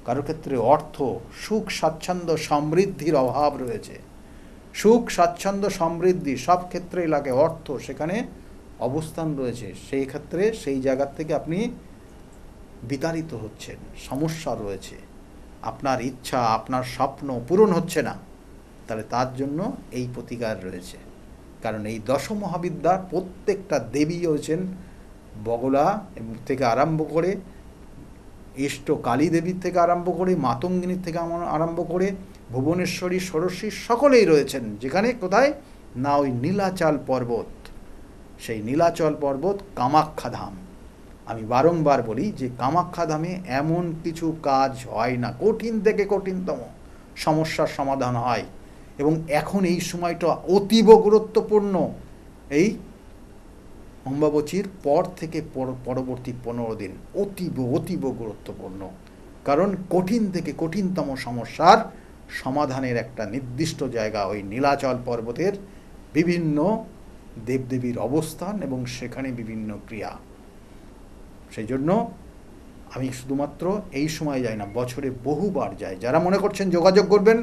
কারোর ক্ষেত্রে অর্থ, সুখ, স্বাচ্ছন্দ্য, সমৃদ্ধির অভাব রয়েছে। সুখ, স্বাচ্ছন্দ্য, সমৃদ্ধি সব ক্ষেত্রেই লাগে, অর্থ সেখানে অবস্থান রয়েছে। সেই ক্ষেত্রে সেই জায়গার থেকে আপনি বিতাড়িত হচ্ছেন, সমস্যা রয়েছে, আপনার ইচ্ছা, আপনার স্বপ্ন পূরণ হচ্ছে না। তাহলে তার জন্য এই প্রতিকার রয়েছে। কারণ এই দশমহাবিদ্যার প্রত্যেকটা দেবী হয়েছেন বগলা থেকে আরম্ভ করে, ইষ্ট কালী দেবীর থেকে আরম্ভ করে, মাতঙ্গিনীর থেকে আরম্ভ করে, ভুবনেশ্বরী, ষোড়শী সকলেই রয়েছেন। যেখানে কোথায় না ওই নীলাচল পর্বত, সেই নীলাচল পর্বত কামাখ্যা ধাম। আমি বারংবার বলি যে কামাখ্যা ধামে এমন কিছু কাজ হয় না, কঠিন থেকে কঠিনতম সমস্যার সমাধান হয়। এবং এখন এই সময়টা অতীব গুরুত্বপূর্ণ, এই অম্বাবচীর পর থেকে পরবর্তী 15 দিন অতীব গুরুত্বপূর্ণ। কারণ কঠিন থেকে কঠিনতম সমস্যার সমাধানের একটা নির্দিষ্ট জায়গা ওই নীলাচল পর্বতের বিভিন্ন দেবদেবীর অবস্থান এবং সেখানে বিভিন্ন ক্রিয়া। সেই জন্য আমি শুধুমাত্র এই সময় যাই না, বছরে বহুবার যাই। যারা মনে করছেন যোগাযোগ করবেন,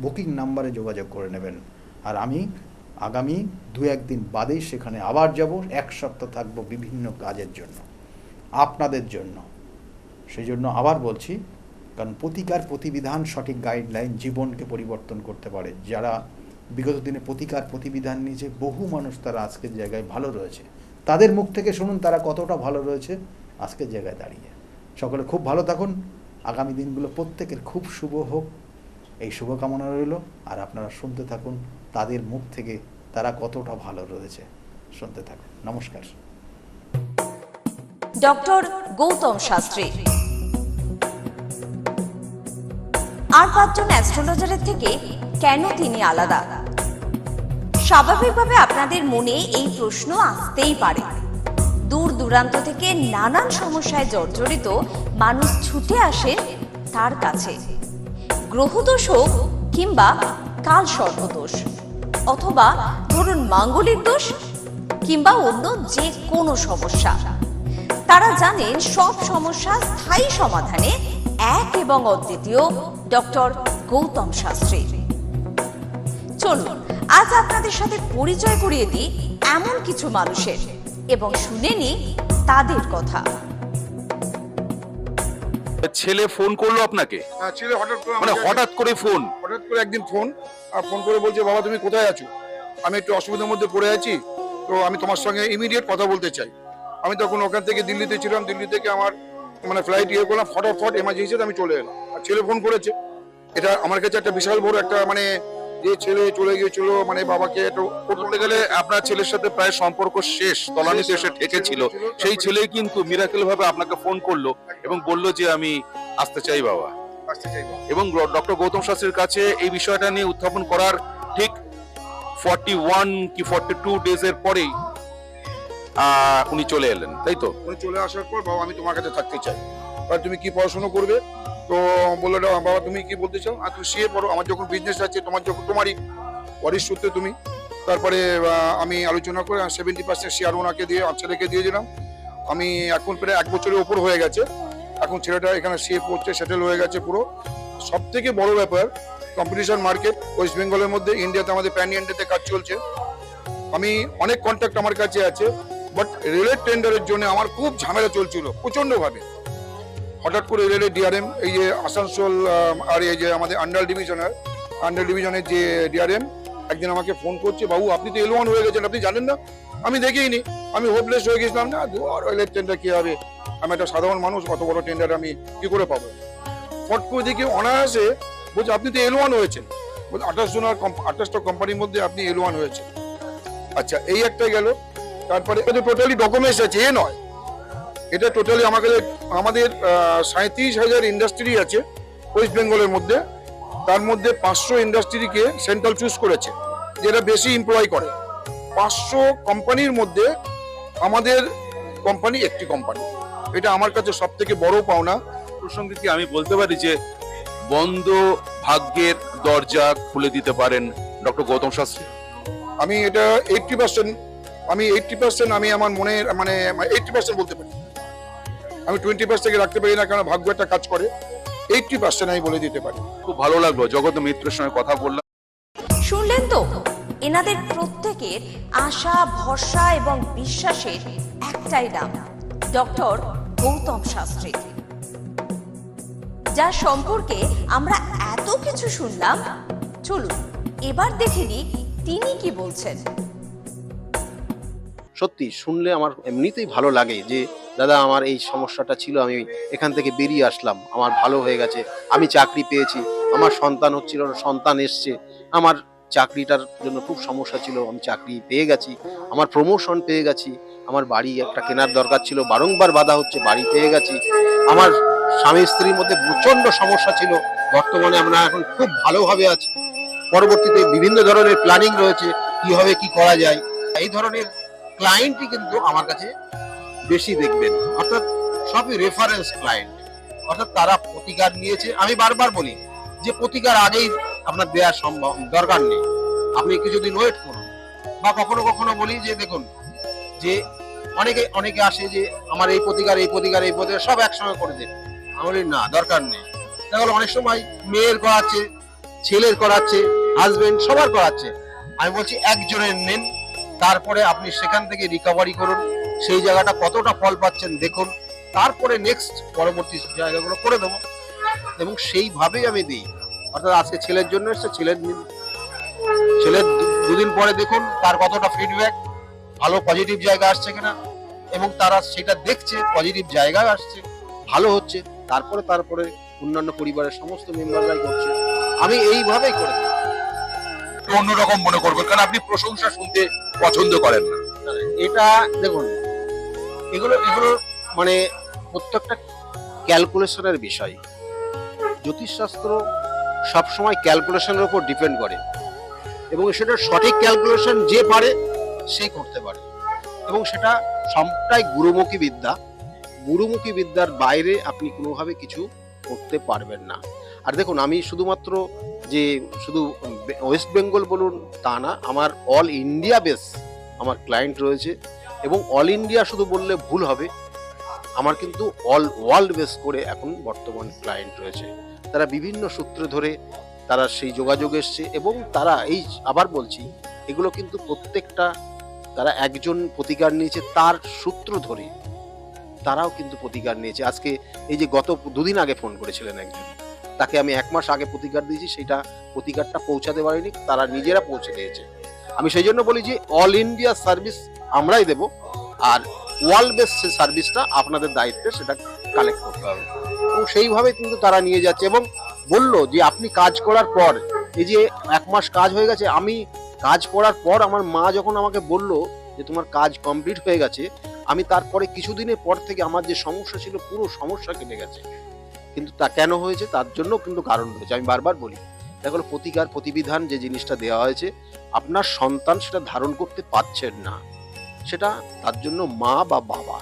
বুকিং নাম্বারে যোগাযোগ করে নেবেন। আর আমি আগামী 2-1 দিন বাদেই সেখানে আবার যাব। 1 সপ্তাহ থাকবো বিভিন্ন কাজের জন্য, আপনাদের জন্য। সেই জন্য আবার বলছি, কারণ প্রতিকার প্রতিবিধান সঠিক গাইডলাইন জীবনকে পরিবর্তন করতে পারে। যারা বিগত দিনে প্রতিকার প্রতিবিধান নিয়েছে, বহু মানুষ তারা আজকের জায়গায় ভালো রয়েছে। তাদের মুখ থেকে শুনুন তারা কতটা ভালো রয়েছে আজকের জায়গায় দাঁড়িয়ে। সকলে খুব ভালো থাকুন। আগামী দিনগুলো প্রত্যেকের খুব শুভ হোক, এই শুভকামনা রইল। আর আপনারা শুনতে থাকুন তাদের মুখ থেকে তারা কতটা ভালো রয়েছে, শুনতে থাকুন। নমস্কার। ডক্টর গৌতম শাস্ত্রী আর 5 জন অ্যাস্ট্রোলজারের থেকে কেন তিনি আলাদা? স্বাভাবিকভাবে আপনাদের মনে এই প্রশ্ন আসতেই পারে। দূর দূরান্ত থেকে নানান সমস্যায় জর্জরিত মানুষ ছুটে আসে তার কাছে। গ্রহদোষ হোক কিংবা কাল সর্পদোষ, অথবা ধরুন মাঙ্গলিক দোষ কিংবা অন্য যে কোনো সমস্যা, তারা জানেন সব সমস্যা স্থায়ী সমাধানে এক এবং অদ্বিতীয় ডক্টর গৌতম শাস্ত্রী। চলুন আজ আপনাদের সাথে পরিচয় করিয়ে দিই এমন কিছু মানুষের এবং শুনে নিই তাদের কথা। ছেলে ফোন করলো আপনাকে? হ্যাঁ, ছেলে হঠাৎ করে মানে হঠাৎ করে ফোন? হঠাৎ করে একদিন ফোন করে বলছে, বাবা তুমি কোথায় আছো? আমি একটু অসুবিধার মধ্যে পড়ে আছি, তো আমি তোমার সঙ্গে ইমিডিয়েট কথা বলতে চাই। আমি তখন ওখান থেকে দিল্লিতে ছিলাম, দিল্লি থেকে আমার মানে ফ্লাইট করলাম, ফটাফট এমার্জেন্সিতে আমি চলে এলাম। আর ছেলে ফোন করেছে, এটা আমার কাছে একটা বিশাল বড় একটা মানে যে ছেলে চলে গিয়েছিল, মানে বাবাকে একটু বলতে গেলে আপনার ছেলের সাথে প্রায় সম্পর্ক শেষ, তলানিতে এসে ঠেকেছিল। সেই ছেলেই কিন্তু মিরাকেল ভাবে আপনাকে ফোন করলো এবং বলল যে আমি আসতে চাই বাবা। আসতে চাই। এবং ডক্টর গৌতম শাস্ত্রীর কাছে এই বিষয়টা নিয়ে উত্থাপন করার ঠিক 41 কি 42 ডেজ এর পরেই উনি চলে এলেন, তাই তো? উনি চলে আসার পর, বাবা আমি তোমার কাছে থাকতে চাই, আর তুমি কি পড়াশোনা করবে? তো বললো, বাবা তুমি কি বলতে চাও? আর তুমি সিএ পড়ো, আমার যখন বিজনেস আছে, তোমারই ওয়ারিশ সূত্রে তুমি। তারপরে আমি আলোচনা করে 70% শেয়ার ওনাকে দিয়ে ছেলেকে দিয়ে দিলাম। আমি এখন প্রায় 1 বছরের ওপর হয়ে গেছে, এখন ছেলেটা এখানে সিএ পড়ছে, সেটেল হয়ে গেছে পুরো। সব থেকে বড় ব্যাপার, কম্পিটিশন মার্কেট ওয়েস্ট বেঙ্গলের মধ্যে, ইন্ডিয়াতে আমাদের প্যান ইন্ডিয়াতে কাজ চলছে। আমি অনেক কন্ট্যাক্ট আমার কাছে আছে, বাট রেলের টেন্ডারের জন্য আমার খুব ঝামেলা চলছিল প্রচন্ড ভাবে। হঠাৎ করে রেলের ডিআরএম, এই যে আসানসোল আর এই যে আমাদের আন্ডার ডিভিশনের যে ডিআরএম, একদিন আমাকে ফোন করছে, বাবু আপনি তো L1 হয়ে গেছেন, আপনি জানেন না? আমি দেখিনি, আমি হোপলেস হয়ে গেছিলাম। না রেলের টেন্ডার কি হবে, আমি একটা সাধারণ মানুষ, অত বড় টেন্ডার আমি কি করে পাবো? ফট করে দেখি অনায়াসে বলছে আপনি তো L1 হয়েছেন। বলছে 28টা কোম্পানির মধ্যে আপনি L1 হয়েছেন। আচ্ছা, এই একটা গেল। তারপরে টোটালি ডকুমেন্টস আছে, এ নয়, এটা টোটালি আমাদের 37,000 ইন্ডাস্ট্রি আছে ওয়েস্ট বেঙ্গলের মধ্যে। তার মধ্যে 500 ইন্ডাস্ট্রিকে সেন্ট্রাল চুজ করেছে, যেটা বেশি এমপ্লয় করে। 500 কোম্পানির মধ্যে আমাদের কোম্পানি একটি কোম্পানি, এটা আমার কাছে সব থেকে বড় পাওনা। প্রসঙ্গে কি আমি বলতে পারি যে বন্ধ ভাগ্যের দরজা খুলে দিতে পারেন ডক্টর গৌতম শাস্ত্রী? আমি এটা 80% আমি আমার মনে মানে 80% বলতে পারি। আমি 20% রাখতে পারি না, কারণ ভাগ্য একটা কাজ করে। 80% আমি বলে দিতে পারি। খুব ভালো লাগলো জগত মিত্রের সঙ্গে কথা বললাম। শুনলেন তো, এনাদের প্রত্যেকের আশা ভরসা এবং বিশ্বাসের একটাই নাম, ডক্টর গৌতম শাস্ত্রী, যার সম্পর্কে আমরা এত কিছু শুনলাম। চলুন এবার দেখে নিই তিনি কি বলছেন। সত্যি শুনলে আমার এমনিতেই ভালো লাগে যে দাদা আমার এই সমস্যাটা ছিল, আমি এখান থেকে বেরিয়ে আসলাম, আমার ভালো হয়ে গেছে, আমি চাকরি পেয়েছি, আমার সন্তান হচ্ছিল না, সন্তান এসছে, আমার চাকরিটার জন্য খুব সমস্যা ছিল, আমি চাকরি পেয়ে গেছি, আমার প্রমোশন পেয়ে গেছি, আমার বাড়ি একটা কেনার দরকার ছিল, বারংবার বাধা হচ্ছে, বাড়ি পেয়ে গেছি, আমার স্বামী স্ত্রীর মধ্যে প্রচন্ড সমস্যা ছিল, বর্তমানে আমরা এখন খুব ভালোভাবে আছি, পরবর্তীতে বিভিন্ন ধরনের প্ল্যানিং রয়েছে কিভাবে কি করা যায়। এই ধরনের ক্লায়েন্টই কিন্তু আমার কাছে বেশি দেখবেন, অর্থাৎ সবই রেফারেন্স ক্লায়েন্ট, অর্থাৎ তারা প্রতিকার নিয়েছে। আমি বারবার বলি যে প্রতিকার আগেই আপনার দেওয়ার সম্ভব দরকার নেই, আপনি কিছুদিন ওয়েট করুন, বা কখনো কখনো বলি যে দেখুন যে অনেকে আসে যে আমার এই প্রতিকার সব একসঙ্গে করে দিন। আমি বলি না, দরকার নেই। দেখো অনেক সময় মেয়ের করাচ্ছে, ছেলের করাচ্ছে, হাজবেন্ড সবার করাচ্ছে। আমি বলছি একজনের নেন, তারপরে আপনি সেখান থেকে রিকভারি করুন, সেই জায়গাটা কতটা ফল পাচ্ছেন দেখুন, তারপরে নেক্সট পরবর্তী জায়গাগুলো করে দেবো। এবং সেইভাবেই আমি দিই। অর্থাৎ আজকে ছেলের জন্য এসছে, ছেলের দুদিন পরে দেখুন তার কতটা ফিডব্যাক, ভালো পজিটিভ জায়গা আসছে কিনা, এবং তারা সেটা দেখছে পজিটিভ জায়গায় আসছে, ভালো হচ্ছে, তারপরে অন্যান্য পরিবারের সমস্ত মেম্বাররাই করছে। আমি এইভাবেই করে দিই। অন্যরকম মনে করবেন, কারণ আপনি প্রশংসা শুনতে পছন্দ করেন না। এটা দেখুন, এগুলো মানে প্রত্যেকটা ক্যালকুলেশনের বিষয়। জ্যোতিষশাস্ত্র সবসময় ক্যালকুলেশনের উপর ডিপেন্ড করে, এবং সেটা সঠিক ক্যালকুলেশন যে পারে সেই করতে পারে, এবং সেটা সবটাই গুরুমুখী বিদ্যা। গুরুমুখী বিদ্যার বাইরে আপনি কোনোভাবে কিছু করতে পারবেন না। আর দেখুন, আমি শুধুমাত্র যে শুধু ওয়েস্ট বেঙ্গল বলুন তা না, আমার অল ইন্ডিয়া বেস আমার ক্লায়েন্ট রয়েছে, এবং অল ইন্ডিয়া শুধু বললে ভুল হবে, আমার কিন্তু অল ওয়ার্ল্ড বেস করে এখন বর্তমান ক্লায়েন্ট রয়েছে। তারা বিভিন্ন সূত্র ধরে তারা সেই যোগাযোগ এসছে, এবং তারা এই আবার বলছি, এগুলো কিন্তু প্রত্যেকটা তারা একজন প্রতিকার নিয়েছে তার সূত্র ধরে, তারাও কিন্তু প্রতিকার নিয়েছে। আজকে এই যে গত দুদিন আগে ফোন করেছিলেন একজন, তাকে আমি 1 মাস আগে প্রতিকার দিয়েছি, সেটা প্রতিকারটা পৌঁছাতে পারিনি, তারা নিজেরা পৌঁছে দিয়েছে। আমি সেই জন্য বলি যে অল ইন্ডিয়া সার্ভিস আমরাই দেব, আর ওয়ার্ল্ড বেস সার্ভিসটা আপনাদের দায়িত্বে সেটা কালেক্ট করতে হবে। এবং সেইভাবে কিন্তু তারা নিয়ে যাচ্ছে, এবং বললো যে আপনি কাজ করার পর, এই যে 1 মাস কাজ হয়ে গেছে, আমি কাজ করার পর আমার মা যখন আমাকে বললো যে তোমার কাজ কমপ্লিট হয়ে গেছে, আমি তারপরে কিছুদিনের পর থেকে আমার যে সমস্যা ছিল পুরো সমস্যা কেটে গেছে। কিন্তু তা কেন হয়েছে, তার জন্য কিন্তু কারণ রয়েছে। আমি বারবার বলি, দেখো প্রতিকার প্রতিবিধান যে জিনিসটা দেওয়া হয়েছে, আপনার সন্তান সেটা ধারণ করতে পারছেন না, সেটা তার জন্য মা বা বাবা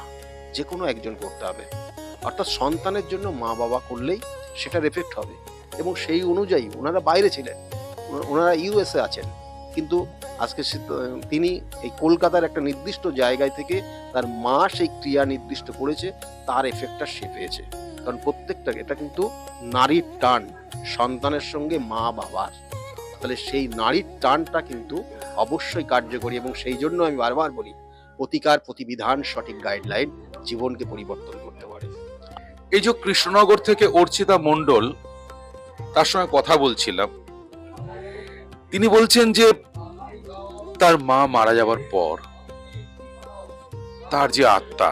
যে কোনো একজন করতে হবে। অর্থাৎ সন্তানের জন্য মা বাবা করলেই সেটার এফেক্ট হবে। এবং সেই অনুযায়ী ওনারা বাইরে ছিলেন, ওনারা ইউএসএ আছেন, কিন্তু আজকে তিনি এই কলকাতার একটা নির্দিষ্ট জায়গায় থেকে তার মা সেই ক্রিয়া নির্দিষ্ট করেছে, তার এফেক্টটা সে পেয়েছে। কারণ প্রত্যেকটা এটা কিন্তু নারীর টান সন্তানের সঙ্গে মা বাবার, তাহলে সেই নারীর টানটা কিন্তু অবশ্যই কার্যকরী। এবং সেই জন্য আমি বারবার বলি, প্রতিকার প্রতিবিধান সঠিক গাইডলাইন জীবনকে পরিবর্তন করতে পারে। এই যে কৃষ্ণনগর থেকে অর্চিতা মণ্ডল, তার সঙ্গে কথা বলছিলাম, তিনি বলছেন যে তার মা মারা যাবার পর তার যে আত্মা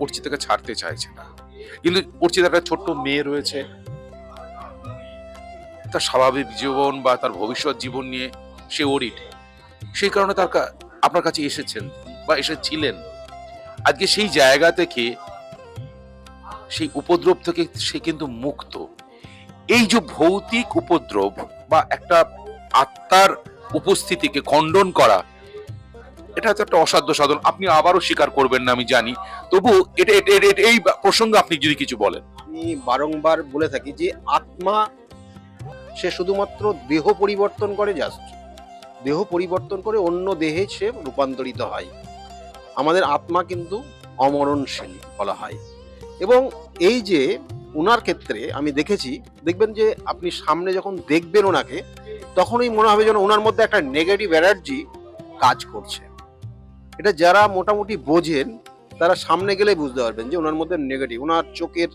অর্চিতাকে ছাড়তে চাইছে না, কিন্তু অর্চিতার একটা ছোট্ট মেয়ে রয়েছে, তার স্বাভাবিক জীবন বা তার ভবিষ্যৎ জীবন নিয়ে সে ওরিড, সেই কারণে আপনার কাছে এসেছেন বা এসেছিলেন। আজকে সেই জায়গা থেকে, সেই উপদ্রব থেকে সে কিন্তু মুক্ত। এই যে ভৌতিক উপদ্রব বা একটা আত্মার উপস্থিতিকে খণ্ডন করা, এটা হচ্ছে একটা অসাধ্য সাধন। আপনি আবারও স্বীকার করবেন না আমি জানি, তবু এটা এই প্রসঙ্গে আপনি যদি কিছু বলেন। আমি বারংবার বলে থাকি যে আত্মা সে শুধুমাত্র দেহ পরিবর্তন করে, জাস্ট দেহ পরিবর্তন করে অন্য দেহে সে রূপান্তরিত হয়। আমাদের আত্মা কিন্তু অমরণশীল বলা হয়। এবং এই যে ওনার ক্ষেত্রে আমি দেখেছি, দেখবেন যে আপনি সামনে যখন দেখবেন ওনাকে, তখনই মনে হবে যেন ওনার মধ্যে একটা নেগেটিভ এনার্জি কাজ করছে। এটা যারা মোটামুটি বোঝেন তারা সামনে গেলে বুঝতে পারবেন যে ওনার মধ্যে নেগেটিভ, ওনার চোখের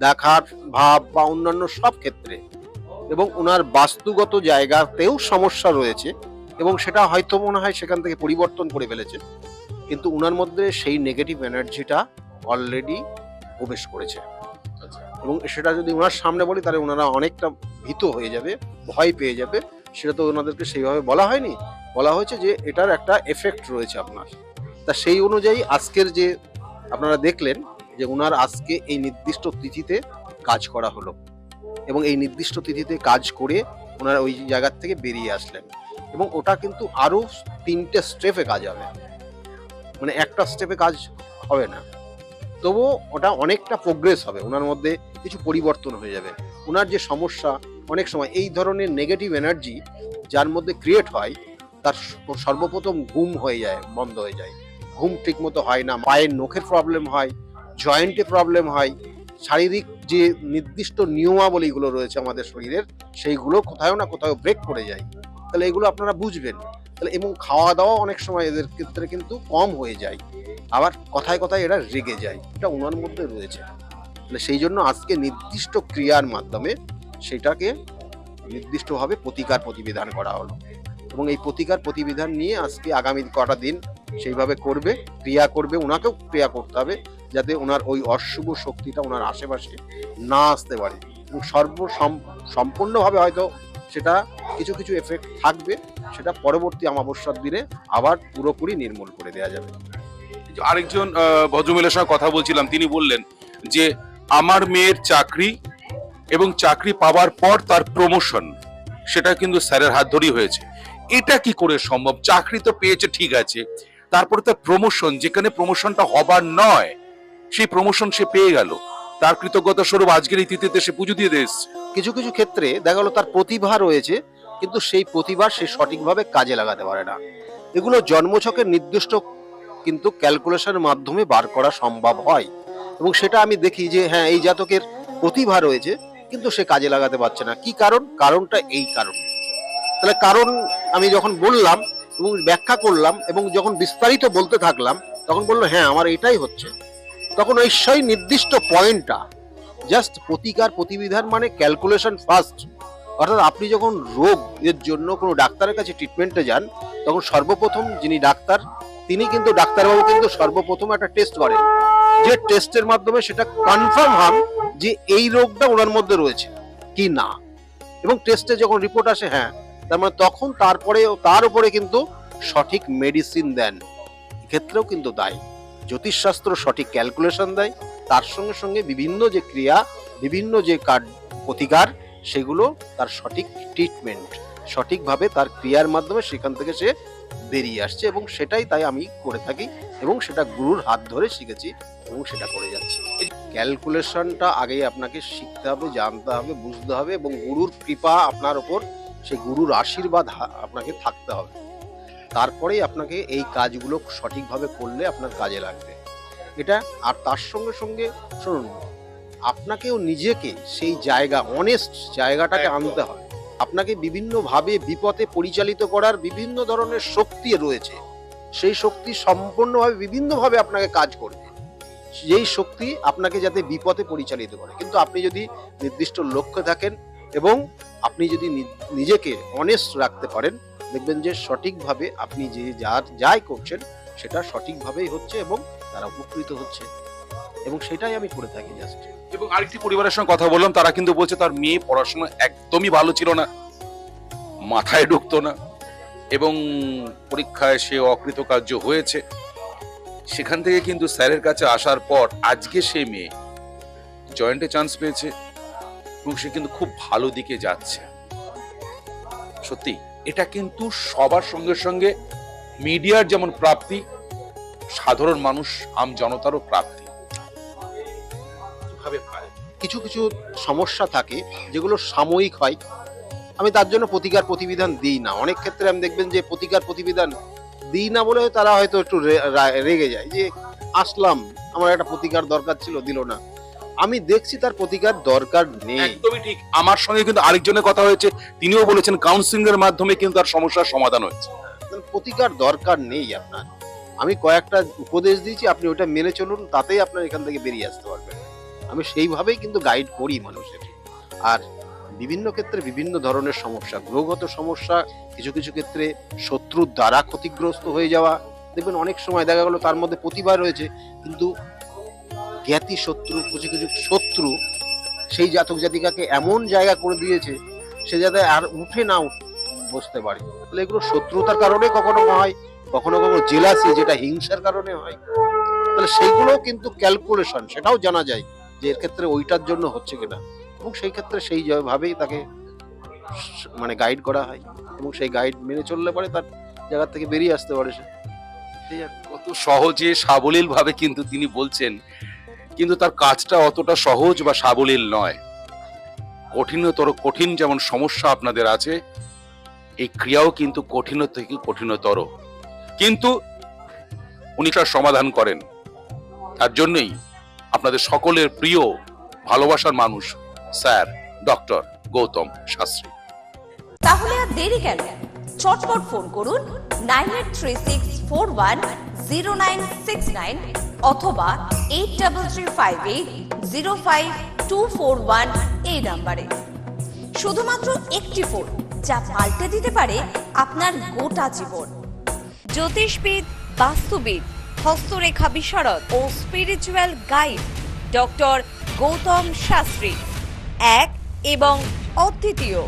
দেখার ভাব বা অন্যান্য সব ক্ষেত্রে, এবং ওনার বাস্তুগত জায়গাতেও সমস্যা রয়েছে, এবং সেটা হয়তো মনে হয় সেখান থেকে পরিবর্তন করে ফেলেছে, কিন্তু ওনার মধ্যে সেই নেগেটিভ এনার্জিটা অলরেডি প্রবেশ করেছে। এবং সেটা যদি ওনার সামনে বলি তাহলে ওনারা অনেকটা ভীত হয়ে যাবে, ভয় পেয়ে যাবে। সেটা তো ওনাদেরকে সেইভাবে বলা হয়নি, বলা হয়েছে যে এটার একটা এফেক্ট রয়েছে আপনার। তা সেই অনুযায়ী আজকের যে আপনারা দেখলেন যে ওনার আজকে এই নির্দিষ্ট তিথিতে কাজ করা হলো, এবং এই নির্দিষ্ট তিথিতে কাজ করে ওনারা ওই জায়গার থেকে বেরিয়ে আসলেন। এবং ওটা কিন্তু আরো 3টে স্টেপে কাজ হবে, মানে একটা স্টেপে কাজ হবে না, তবুও ওটা অনেকটা প্রোগ্রেস হবে, ওনার মধ্যে কিছু পরিবর্তন হয়ে যাবে। ওনার যে সমস্যা, অনেক সময় এই ধরনের নেগেটিভ এনার্জি যার মধ্যে ক্রিয়েট হয়, তার সর্বপ্রথম ঘুম হয়ে যায়, বন্ধ হয়ে যায়, ঘুম ঠিক মতো হয় না, পায়ের নখের প্রবলেম হয়, জয়েন্টে প্রবলেম হয়, শারীরিক যে নির্দিষ্ট নিয়মাবলীগুলো রয়েছে আমাদের শরীরের সেইগুলো কোথাও না কোথাও ব্রেক করে যায়। তাহলে এগুলো আপনারা বুঝবেন। তাহলে এবং খাওয়া দাওয়া অনেক সময় এদের ক্ষেত্রে কিন্তু কম হয়ে যায়, আবার কথায় কথায় এরা রেগে যায়, এটা ওনার মধ্যে রয়েছে। তাহলে সেই জন্য আজকে নির্দিষ্ট ক্রিয়ার মাধ্যমে সেটাকে নির্দিষ্টভাবে প্রতিকার প্রতিবিধান করা হলো, এবং এই প্রতিকার প্রতিবিধান নিয়ে আজকে আগামী কটা দিন সেইভাবে করবে, ক্রিয়া করবে, ওনাকেও ক্রিয়া করতে হবে যাতে ওনার ওই অশুভ শক্তিটা ওনার আশেপাশে না আসতে পারে, এবং সম্পূর্ণভাবে হয়তো সেটা কিছু কিছু এফেক্ট থাকবে, সেটা পরবর্তী অমাবস্যার দিনে আবার পুরোপুরি নির্মূল করে দেওয়া যাবে। আরেকজন ভদ্রমহিলার সঙ্গে কথা বলছিলাম, তিনি বললেন যে আমার মেয়ের চাকরি এবং চাকরি পাওয়ার পর তার প্রমোশন, সেটা কিন্তু স্যারের হাত ধরেই হয়েছে। এটা কি করে সম্ভব? চাকরি তো পেয়েছে ঠিক আছে, তারপরে তার প্রমোশন, যেখানে প্রমোশনটা হবার নয় সেই প্রমোশন সে পেয়ে গেল, তার কৃতজ্ঞতা স্বরূপ আজকের এই তিথিতে সে পুজো দিয়ে এসেছে। কিছু কিছু ক্ষেত্রে দেখা গেল তার প্রতিভা রয়েছে, কিন্তু সেই প্রতিভা সে সঠিকভাবে কাজে লাগাতে পারে না। এগুলো জন্মছকের নির্দিষ্ট কিন্তু ক্যালকুলেশনের মাধ্যমে বার করা সম্ভব হয়, এবং সেটা আমি দেখি যে হ্যাঁ, এই জাতকের প্রতিভা রয়েছে কিন্তু সে কাজে লাগাতে পারছে না। কি কারণ? কারণটা এই কারণ। তাহলে কারণ আমি যখন বললাম এবং ব্যাখ্যা করলাম এবং যখন বিস্তারিত বলতে থাকলাম, তখন বললো হ্যাঁ আমার এটাই হচ্ছে। তখন ওই সেই নির্দিষ্ট পয়েন্টটা জাস্ট প্রতিকার প্রতিবিধান মানে ক্যালকুলেশন ফার্স্ট। অর্থাৎ আপনি যখন রোগ এর জন্য কোনো ডাক্তারের কাছে ট্রিটমেন্টে যান, তখন সর্বপ্রথম যিনি ডাক্তার, তিনি কিন্তু ডাক্তারবাবু কিন্তু সর্বপ্রথম একটা টেস্ট করেন, যে টেস্টের মাধ্যমে সেটা কনফার্ম হন যে এই রোগটা ওনার মধ্যে রয়েছে কি না, এবং টেস্টে যখন রিপোর্ট আসে হ্যাঁ, তার মানে তখন তারপরে তার উপরে কিন্তু সঠিক মেডিসিন দেন। এক্ষেত্রেও কিন্তু দায়ী জ্যোতিষশাস্ত্র সঠিক ক্যালকুলেশন দেয়, তার সঙ্গে সঙ্গে বিভিন্ন যে ক্রিয়া, বিভিন্ন যে প্রতিকার, সেগুলো তার সঠিক ট্রিটমেন্ট, সঠিকভাবে তার ক্রিয়ার মাধ্যমে সেখান থেকে সে বেরিয়ে আসছে, এবং সেটাই তাই আমি করে থাকি, এবং সেটা গুরুর হাত ধরে শিখেছি এবং সেটা করে যাচ্ছি। ক্যালকুলেশনটা আগেই আপনাকে শিখতে হবে, জানতে হবে, বুঝতে হবে, এবং গুরুর কৃপা আপনার ওপর, সেই গুরুর আশীর্বাদ আপনাকে থাকতে হবে। তারপরেই আপনাকে এই কাজগুলো সঠিকভাবে করলে আপনার কাজে লাগবে এটা। আর তার সঙ্গে সঙ্গে শুনুন, আপনাকেও নিজেকে সেই জায়গা, অনেস্ট জায়গাটাকে আনতে হবে। আপনাকে বিভিন্নভাবে বিপথে পরিচালিত করার বিভিন্ন ধরনের শক্তি রয়েছে, সেই শক্তি সম্পূর্ণভাবে বিভিন্নভাবে আপনাকে কাজ করবে, যেই শক্তি আপনাকে যাতে বিপথে পরিচালিত করে। কিন্তু আপনি যদি নির্দিষ্ট লক্ষ্যে থাকেন এবং আপনি যদি নিজেকে অনেস্ট রাখতে পারেন, দেখবেন যে সঠিকভাবে আপনি যে যাই করছেন সেটা সঠিকভাবেই হচ্ছে এবং তারা উপকৃত হচ্ছে, এবং সেটাই আমি করে থাকি জাস্ট। এবং আরেকটি পরিবারের সঙ্গে কথা বললাম, তারা কিন্তু বলছে তার মেয়ে পড়াশোনা একদমই ভালো ছিল না, মাথায় ঢুকতো না, এবং পরীক্ষায় সে অকৃতকার্য হয়েছে। সেখান থেকে কিন্তু স্যারের কাছে আসার পর আজকে সে মেয়ে জয়েন্টে চান্স পেয়েছে এবং সে কিন্তু খুব ভালো দিকে যাচ্ছে। সত্যি এটা কিন্তু সবার সঙ্গে সঙ্গে মিডিয়ার যেমন প্রাপ্তি, সাধারণ মানুষ আম জনতারও প্রাপ্তি। কিছু কিছু সমস্যা থাকে যেগুলো সাময়িক হয়, আমি তার জন্য প্রতিকার প্রতিবিধান দিই না। অনেক ক্ষেত্রে আমি দেখবেন যে প্রতিকার প্রতিবিধান দিই না বলে তারা হয়তো একটু রেগে যায় যে আসলাম, আমার একটা প্রতিকার দরকার ছিল, দিল না। আমি দেখছি তার প্রতিকার দরকার নেই। একদমই ঠিক। আমার সঙ্গে কিন্তু আরেকজনের কথা হয়েছে, তিনিও বলেছেন কাউন্সিলিং এর মাধ্যমে কিন্তু তার সমস্যার সমাধান হয়েছে। প্রতিকার দরকার নেই আপনার। আমি কয়েকটা উপদেশ দিয়েছি, আপনি ওটা মেনে চলুন, তাতেই আপনার এখান থেকে বেরিয়ে আসতে পারবেন। আমি সেইভাবেই কিন্তু গাইড করি মানুষের। আর বিভিন্ন ক্ষেত্রে বিভিন্ন ধরনের সমস্যা, গ্রহগত সমস্যা, কিছু কিছু ক্ষেত্রে শত্রুর দ্বারা ক্ষতিগ্রস্ত হয়ে যাওয়া, দেখবেন অনেক সময় দেখা গেল তার মধ্যে প্রতিভা রয়েছে কিন্তু জ্ঞাতি শত্রু, কিছু কিছু শত্রু সেই জাতক জাতিকাকে এমন জায়গা করে দিয়েছে সে যাতে আর উঠে না বসতে পারে। তাহলে এগুলো শত্রুতার কারণে কখনো হয়, কখনো কখনো জেলাসি, যেটা হিংসার কারণে হয়। তাহলে সেইগুলো কিন্তু ক্যালকুলেশন, সেটাও জানা যায় যে এর ক্ষেত্রে ওইটার জন্য হচ্ছে কিনা, এবং সেই ক্ষেত্রে সেই ভাবেই তাকে মানে গাইড করা হয়, এবং সেই গাইড মেনে চললে পরে তার জায়গা থেকে বেরিয়ে আসতে পারে সে। কত সহজে সাবলীল ভাবে কিন্তু তিনি বলছেন, কিন্তু তার কাজটা অতটা সহজ বা সাবলীল নয়। কঠিনতর কঠিন যেমন সমস্যা আপনাদের আছে, এই ক্রিয়াও কিন্তু কঠিন থেকে কঠিনতর, কিন্তু উনি তার সমাধান করেন। তার জন্যই আপনাদের সকলের প্রিয় ভালোবাসার মানুষ স্যার ডক্টর গৌতম শাস্ত্রী। তাহলে আর দেরি কেন, চটপট ফোন করুন 9836410969 অথবা 8335805241 এই নাম্বারে। শুধুমাত্র একটি ফোন, যা পাল্টে দিতে পারে আপনার গোটা জীবন। জ্যোতিষবিদ, বাস্তুবিদ, হস্তরেখা বিশারদ ও spiritual guide doctor Gautam Shastri, এক এবং অদ্বিতীয়।